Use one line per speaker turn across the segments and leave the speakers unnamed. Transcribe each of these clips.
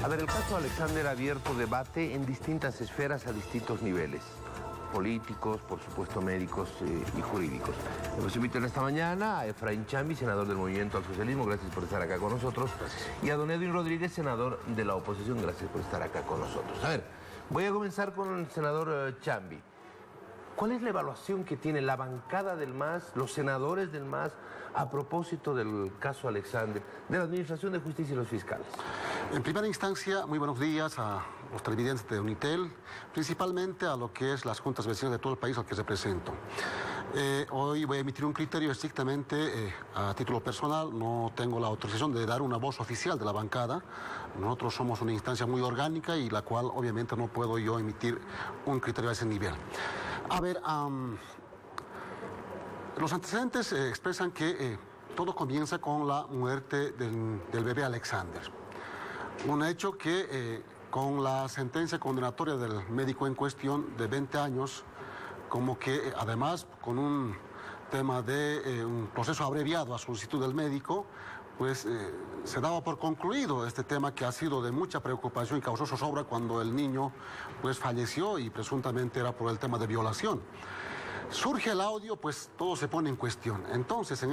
A ver, el caso Alexander ha abierto debate en distintas esferas a distintos niveles. Políticos, por supuesto médicos y jurídicos. Hemos invitado esta mañana a Efraín Chambi, senador del Movimiento al Socialismo, gracias por estar acá con nosotros. Gracias. Y a don Edwin Rodríguez, senador de la oposición, gracias por estar acá con nosotros. A ver, voy a comenzar con el senador Chambi. ¿Cuál es la evaluación que tiene la bancada del MAS, los senadores del MAS, a propósito del caso Alexander, de la Administración de Justicia y los fiscales?
En primera instancia, muy buenos días a los televidentes de Unitel, principalmente a lo que es las juntas vecinas de todo el país al que represento. Hoy voy a emitir un criterio estrictamente a título personal, no tengo la autorización de dar una voz oficial de la bancada. Nosotros somos una instancia muy orgánica y la cual obviamente no puedo yo emitir un criterio a ese nivel. A ver, los antecedentes expresan que todo comienza con la muerte del bebé Alexander. Un hecho que con la sentencia condenatoria del médico en cuestión de 20 años, como que además con un tema de un proceso abreviado a solicitud del médico, pues se daba por concluido este tema que ha sido de mucha preocupación y causó zozobra cuando el niño pues falleció y presuntamente era por el tema de violación. Surge el audio, pues todo se pone en cuestión. Entonces,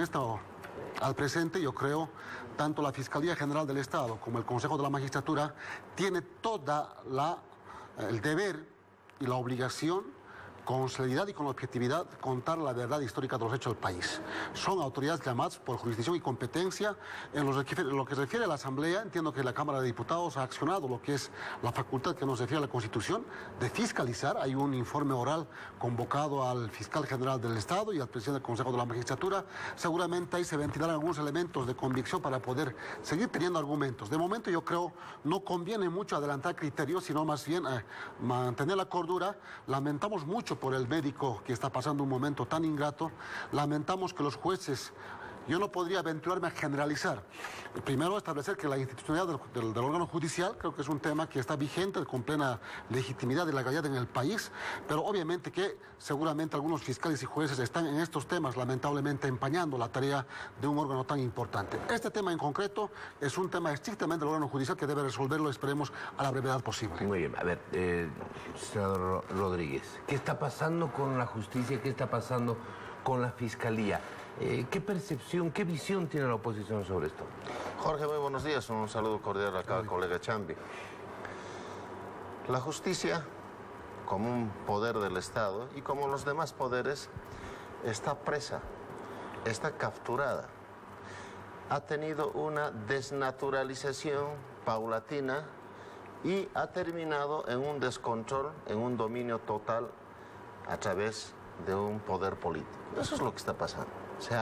al presente, yo creo, tanto la Fiscalía General del Estado como el Consejo de la Magistratura tiene el deber y la obligación, con celeridad y con objetividad, contar la verdad histórica de los hechos del país. Son autoridades llamadas por jurisdicción y competencia. En lo que se refiere a la Asamblea, entiendo que la Cámara de Diputados ha accionado lo que es la facultad que nos refiere a la Constitución de fiscalizar. Hay un informe oral convocado al Fiscal General del Estado y al Presidente del Consejo de la Magistratura. Seguramente ahí se ventilarán algunos elementos de convicción para poder seguir teniendo argumentos. De momento yo creo no conviene mucho adelantar criterios, sino más bien mantener la cordura. Lamentamos mucho por el médico que está pasando un momento tan ingrato. Lamentamos que los jueces, yo no podría aventurarme a generalizar. Primero, establecer que la institucionalidad del órgano judicial creo que es un tema que está vigente, con plena legitimidad y legalidad en el país, pero obviamente que seguramente algunos fiscales y jueces están en estos temas lamentablemente empañando la tarea de un órgano tan importante. Este tema en concreto es un tema estrictamente del órgano judicial que debe resolverlo, esperemos, a la brevedad posible.
Muy bien, a ver, senador Rodríguez, ¿qué está pasando con la justicia? ¿Qué está pasando con la fiscalía? ¿Qué percepción, qué visión tiene la oposición sobre esto?
Jorge, muy buenos días. Un saludo cordial acá al colega Chambi. La justicia, como un poder del Estado y como los demás poderes, está presa, está capturada. Ha tenido una desnaturalización paulatina y ha terminado en un descontrol, en un dominio total a través de un poder político. Eso es lo que está pasando. Se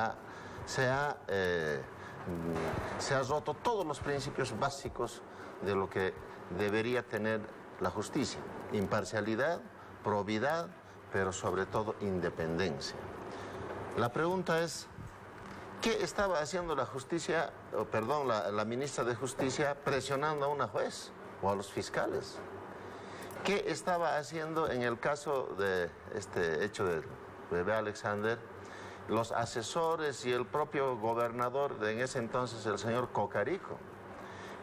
ha roto todos los principios básicos de lo que debería tener la justicia. Imparcialidad, probidad, pero sobre todo independencia. La pregunta es, ¿qué estaba haciendo la ministra de Justicia presionando a una juez o a los fiscales? ¿Qué estaba haciendo en el caso de este hecho del bebé Alexander los asesores y el propio gobernador en ese entonces, el señor Cocarico?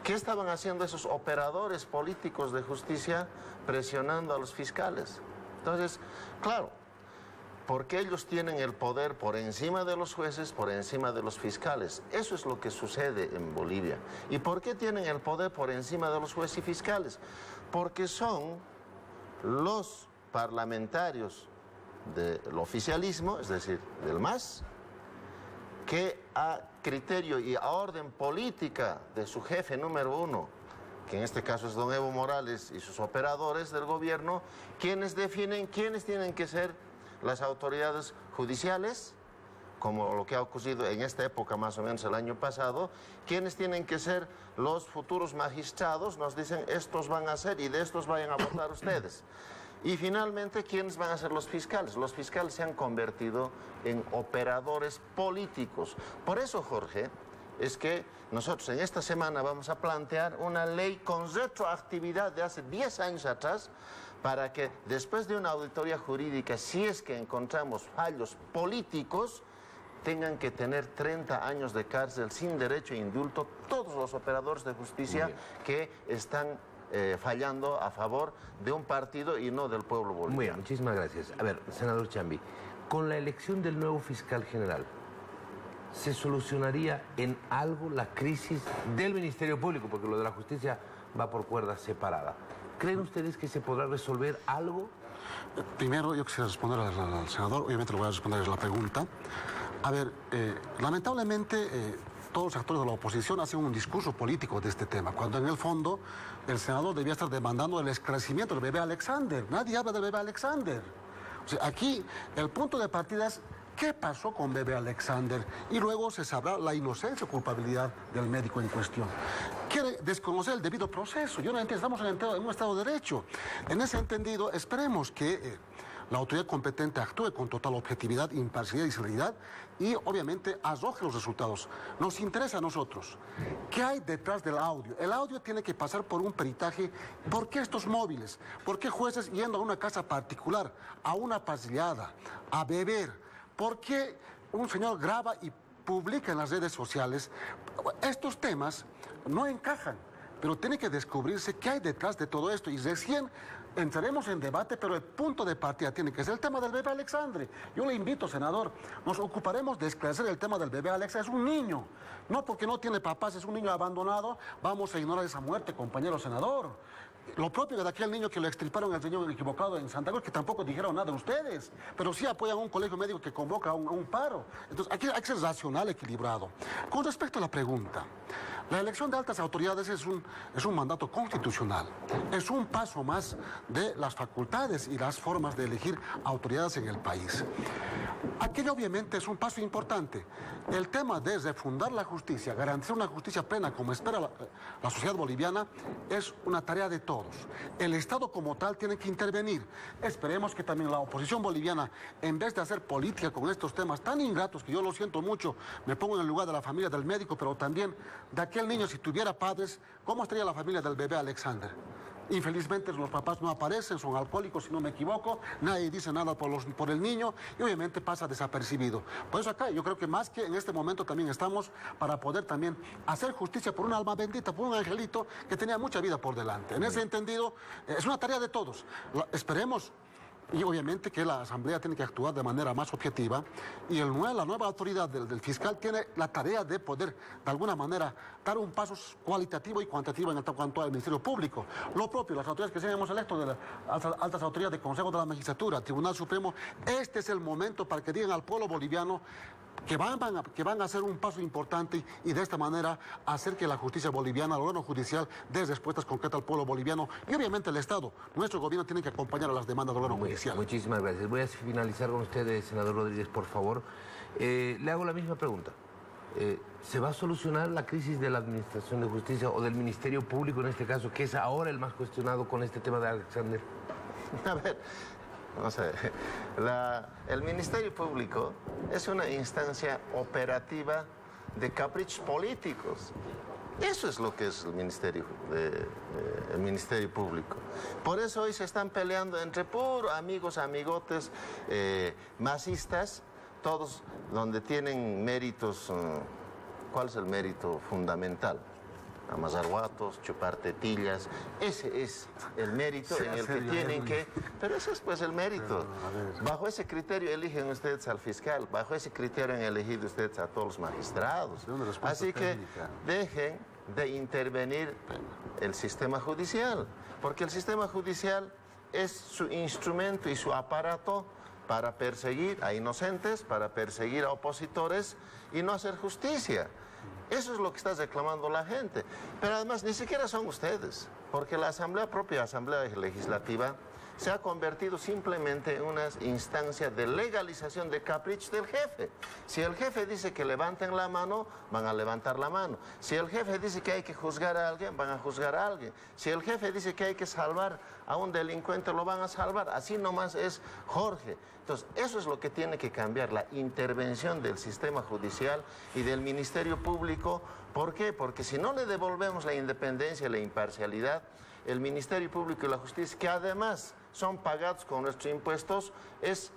¿Qué estaban haciendo esos operadores políticos de justicia presionando a los fiscales? Entonces, claro, porque ellos tienen el poder por encima de los jueces, por encima de los fiscales. Eso es lo que sucede en Bolivia. ¿Y por qué tienen el poder por encima de los jueces y fiscales? Porque son los parlamentarios del oficialismo, es decir, del MAS, que a criterio y a orden política de su jefe número uno, que en este caso es don Evo Morales y sus operadores del gobierno, quienes definen quiénes tienen que ser las autoridades judiciales, como lo que ha ocurrido en esta época más o menos el año pasado, quienes tienen que ser los futuros magistrados, nos dicen estos van a ser y de estos vayan a votar ustedes. Y finalmente, ¿quiénes van a ser los fiscales? Los fiscales se han convertido en operadores políticos. Por eso, Jorge, es que nosotros en esta semana vamos a plantear una ley con retroactividad de hace 10 años atrás para que después de una auditoría jurídica, si es que encontramos fallos políticos, tengan que tener 30 años de cárcel sin derecho a indulto todos los operadores de justicia que están fallando a favor de un partido y no del pueblo boliviano.
Muy bien, muchísimas gracias. A ver, senador Chambi, con la elección del nuevo fiscal general, ¿se solucionaría en algo la crisis del Ministerio Público? Porque lo de la justicia va por cuerda separada. ¿Creen ustedes que se podrá resolver algo?
Primero, yo quisiera responder al senador, obviamente le voy a responder la pregunta. A ver, lamentablemente todos los actores de la oposición hacen un discurso político de este tema, cuando en el fondo el senador debía estar demandando el esclarecimiento del bebé Alexander. Nadie habla del bebé Alexander. O sea, aquí el punto de partida es qué pasó con bebé Alexander y luego se sabrá la inocencia o culpabilidad del médico en cuestión. Quiere desconocer el debido proceso. Yo no entiendo, estamos en un Estado de Derecho. En ese entendido, esperemos que la autoridad competente actúe con total objetividad, imparcialidad y seriedad y obviamente arroje los resultados. Nos interesa a nosotros. ¿Qué hay detrás del audio? El audio tiene que pasar por un peritaje. ¿Por qué estos móviles? ¿Por qué jueces yendo a una casa particular, a una pasillada, a beber? ¿Por qué un señor graba y publica en las redes sociales? Estos temas no encajan, pero tiene que descubrirse qué hay detrás de todo esto y recién entraremos en debate, pero el punto de partida tiene que ser el tema del bebé Alexandre. Yo le invito, senador, nos ocuparemos de esclarecer el tema del bebé Alexandre. Es un niño, no porque no tiene papás, es un niño abandonado, vamos a ignorar esa muerte, compañero senador. Lo propio de aquel niño que le extirparon el riñón equivocado en Santa Cruz, que tampoco dijeron nada de ustedes, pero sí apoyan a un colegio médico que convoca a un paro. Entonces, aquí hay que ser racional, equilibrado. Con respecto a la pregunta, la elección de altas autoridades es un mandato constitucional, es un paso más de las facultades y las formas de elegir autoridades en el país. Aquello obviamente es un paso importante. El tema de refundar la justicia, garantizar una justicia plena como espera la sociedad boliviana, es una tarea de todos. El Estado como tal tiene que intervenir. Esperemos que también la oposición boliviana, en vez de hacer política con estos temas tan ingratos, que yo lo siento mucho, me pongo en el lugar de la familia del médico, pero también de aquel niño, si tuviera padres, ¿cómo estaría la familia del bebé Alexander? Infelizmente los papás no aparecen, son alcohólicos si no me equivoco, nadie dice nada por el niño y obviamente pasa desapercibido. Por eso acá yo creo que más que en este momento también estamos para poder también hacer justicia por un alma bendita, por un angelito que tenía mucha vida por delante. En ese entendido es una tarea de todos. Esperemos. Y obviamente que la Asamblea tiene que actuar de manera más objetiva y la nueva autoridad del fiscal tiene la tarea de poder, de alguna manera, dar un paso cualitativo y cuantitativo en cuanto al Ministerio Público. Lo propio, las autoridades que se hemos electo de las altas autoridades del Consejo de la Magistratura, Tribunal Supremo, este es el momento para que digan al pueblo boliviano que van a hacer un paso importante y de esta manera hacer que la justicia boliviana, el órgano judicial, dé respuestas concretas al pueblo boliviano y obviamente el Estado, nuestro gobierno tiene que acompañar a las demandas del órgano judicial.
Muchísimas gracias. Voy a finalizar con usted, senador Rodríguez, por favor. Le hago la misma pregunta. ¿Se va a solucionar la crisis de la Administración de Justicia o del Ministerio Público en este caso, que es ahora el más cuestionado con este tema de Alexander?
A ver, no sé, el Ministerio Público es una instancia operativa de caprichos políticos. Eso es lo que es el Ministerio Público. Por eso hoy se están peleando entre puros amigos, amigotes, masistas, todos donde tienen méritos. ¿Cuál es el mérito fundamental? Amasar guatos, chupar tetillas, ese es el mérito en el que tienen que... Pero ese es pues el mérito. Bajo ese criterio eligen ustedes al fiscal, bajo ese criterio han elegido ustedes a todos los magistrados. Así que dejen de intervenir el sistema judicial, porque el sistema judicial es su instrumento y su aparato para perseguir a inocentes, para perseguir a opositores y no hacer justicia. Eso es lo que está reclamando la gente. Pero además ni siquiera son ustedes, porque la propia Asamblea Legislativa se ha convertido simplemente en una instancia de legalización de caprichos del jefe. Si el jefe dice que levanten la mano, van a levantar la mano. Si el jefe dice que hay que juzgar a alguien, van a juzgar a alguien. Si el jefe dice que hay que salvar a un delincuente, lo van a salvar. Así nomás es Jorge. Entonces, eso es lo que tiene que cambiar, la intervención del sistema judicial y del Ministerio Público. ¿Por qué? Porque si no le devolvemos la independencia y la imparcialidad, el Ministerio Público y la Justicia, que además son pagados con nuestros impuestos, es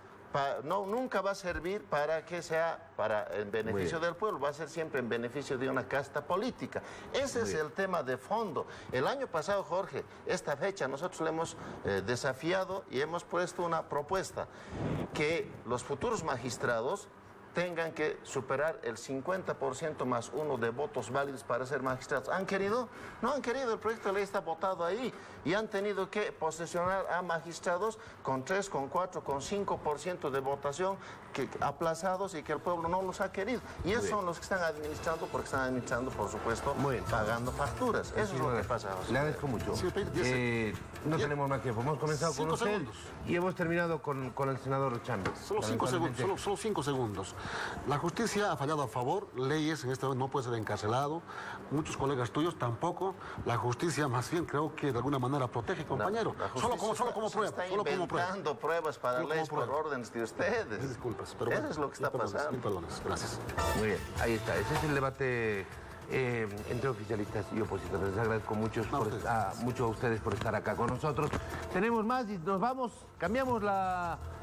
nunca va a servir para que sea en beneficio del pueblo, va a ser siempre en beneficio de una casta política. Ese es el tema de fondo. El año pasado, Jorge, esta fecha nosotros le hemos desafiado y hemos puesto una propuesta que los futuros magistrados tengan que superar el 50% más uno de votos válidos para ser magistrados. ¿Han querido? No han querido, el proyecto de ley está votado ahí y han tenido que posesionar a magistrados con 3, con 4, con 5% de votación aplazados y que el pueblo no los ha querido. Y esos son los que están administrando, porque están administrando, por supuesto, pagando facturas. Eso es lo que pasa.
Le agradezco mucho. No tenemos más tiempo. Hemos comenzado con usted y hemos terminado con el senador Chambers.
Solo 5 segundos. Solo 5 segundos. La justicia ha fallado a favor, leyes en este momento no puede ser encarcelado, muchos colegas tuyos tampoco. La justicia más bien creo que de alguna manera protege, compañero. Solo como prueba.
Está inventando pruebas para leyes por órdenes de ustedes.
Disculpas, pero
eso es lo que está pasando.
Perdones, gracias.
Muy bien, ahí está. Ese es el debate entre oficialistas y opositores. Les agradezco mucho a ustedes por estar acá con nosotros. Tenemos más y nos vamos, cambiamos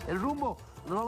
el rumbo. Nos vamos.